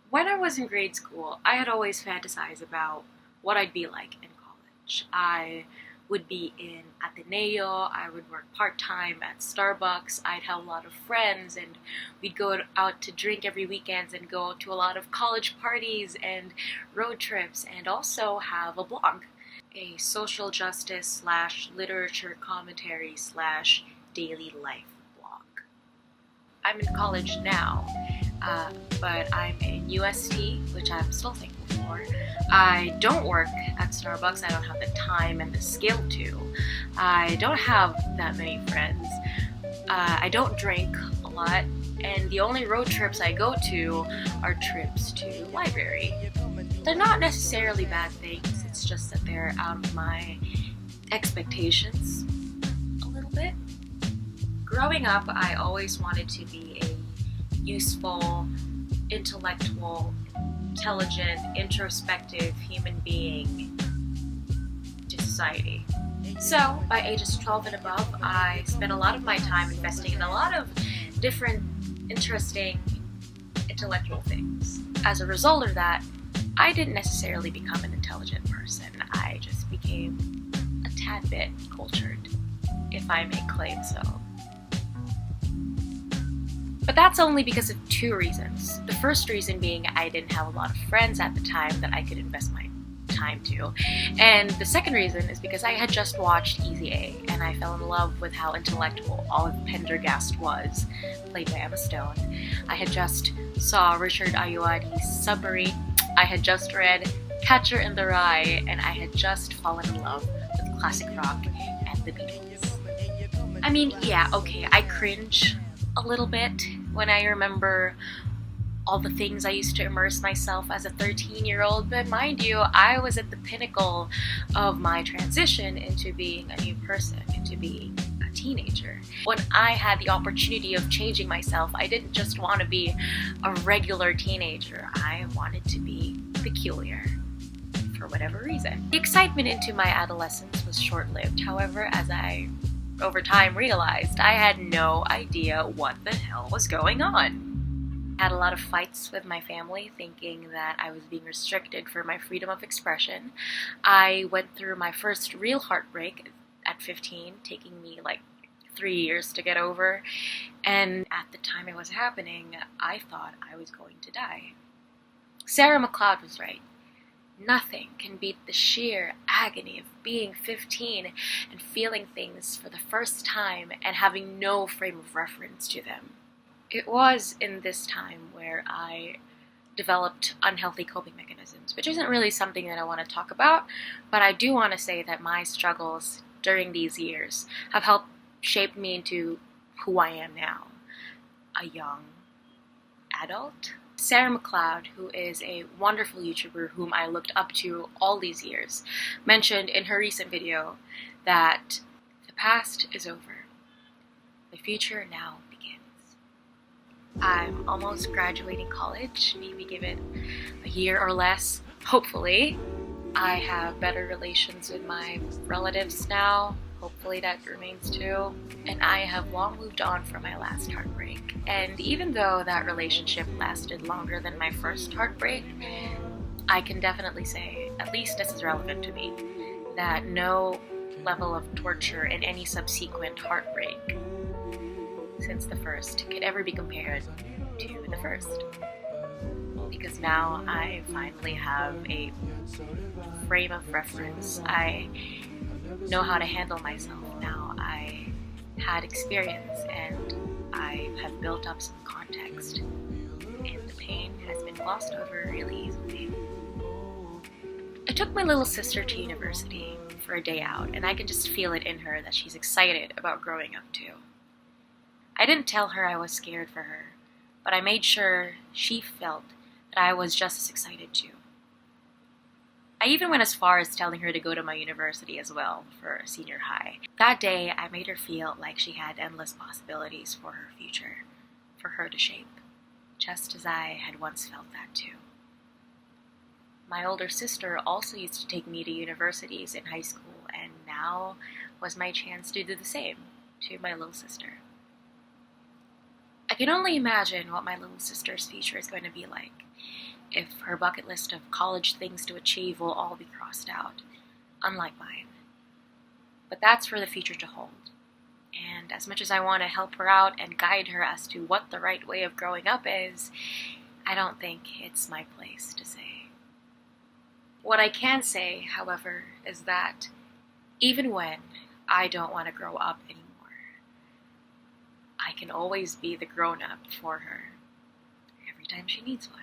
When I was in grade school, I had always fantasized about what I'd be like in college. I would be in Ateneo, I would work part-time at Starbucks, I'd have a lot of friends, and we'd go out to drink every weekend and go to a lot of college parties and road trips, and also have a blog. A social justice slash literature commentary slash daily life blog. I'm in college now, but I'm in UST, which I'm still thankful for. I don't work at Starbucks. I don't have the time and the skill to. I don't have that many friends. I don't drink a lot, and the only road trips I go to are trips to library. They're not necessarily bad things, it's just that they're out of my expectations a little bit. Growing up, I always wanted to be a useful, intellectual, intelligent, introspective human being to society. So, by ages 12 and above, I spent a lot of my time investing in a lot of different, interesting, intellectual things. As a result of that, I didn't necessarily become an intelligent person. I just became a tad bit cultured, if I may claim so. But that's only because of two reasons. The first reason being I didn't have a lot of friends at the time that I could invest my time to. And the second reason is because I had just watched Easy A, and I fell in love with how intellectual Olive Pendergast was, played by Emma Stone. I had just saw Richard Ayoade's Submarine. I had just read Catcher in the Rye, and I had just fallen in love with classic rock and the Beatles. I mean, yeah, okay, I cringe a little bit when I remember all the things I used to immerse myself as a 13-year-old, but mind you, I was at the pinnacle of my transition into being a new person, into being a teenager. When I had the opportunity of changing myself, I didn't just want to be a regular teenager, I wanted to be peculiar. For whatever reason. The excitement into my adolescence was short-lived, however, as I over time realized I had no idea what the hell was going on. I had a lot of fights with my family, thinking that I was being restricted for my freedom of expression. I went through my first real heartbreak at 15, taking me like 3 years to get over, and at the time it was happening, I thought I was going to die. Sarah Macleod was right. Nothing can beat the sheer agony of being 15 and feeling things for the first time and having no frame of reference to them. It was in this time where I developed unhealthy coping mechanisms, which isn't really something that I want to talk about, but I do want to say that my struggles during these years have helped shape me into who I am now, a young adult. Sarah Macleod, who is a wonderful YouTuber whom I looked up to all these years, mentioned in her recent video that the past is over. The future now begins. I'm almost graduating college, maybe give it a year or less, hopefully. I have better relations with my relatives now. Hopefully that remains too. And I have long moved on from my last heartbreak. And even though that relationship lasted longer than my first heartbreak, I can definitely say, at least this is relevant to me, that no level of torture in any subsequent heartbreak since the first could ever be compared to the first. Because now I finally have a frame of reference. I know how to handle myself now. I had experience and I have built up some context, and the pain has been glossed over really easily. I took my little sister to university for a day out, and I can just feel it in her that she's excited about growing up too. I didn't tell her I was scared for her, but I made sure she felt that I was just as excited too. I even went as far as telling her to go to my university as well for senior high. That day, I made her feel like she had endless possibilities for her future, for her to shape, just as I had once felt that too. My older sister also used to take me to universities in high school, and now was my chance to do the same to my little sister. I can only imagine what my little sister's future is going to be like, if her bucket list of college things to achieve will all be crossed out, unlike mine. But that's for the future to hold. And as much as I want to help her out and guide her as to what the right way of growing up is, I don't think it's my place to say. What I can say, however, is that even when I don't want to grow up anymore, I can always be the grown-up for her every time she needs one.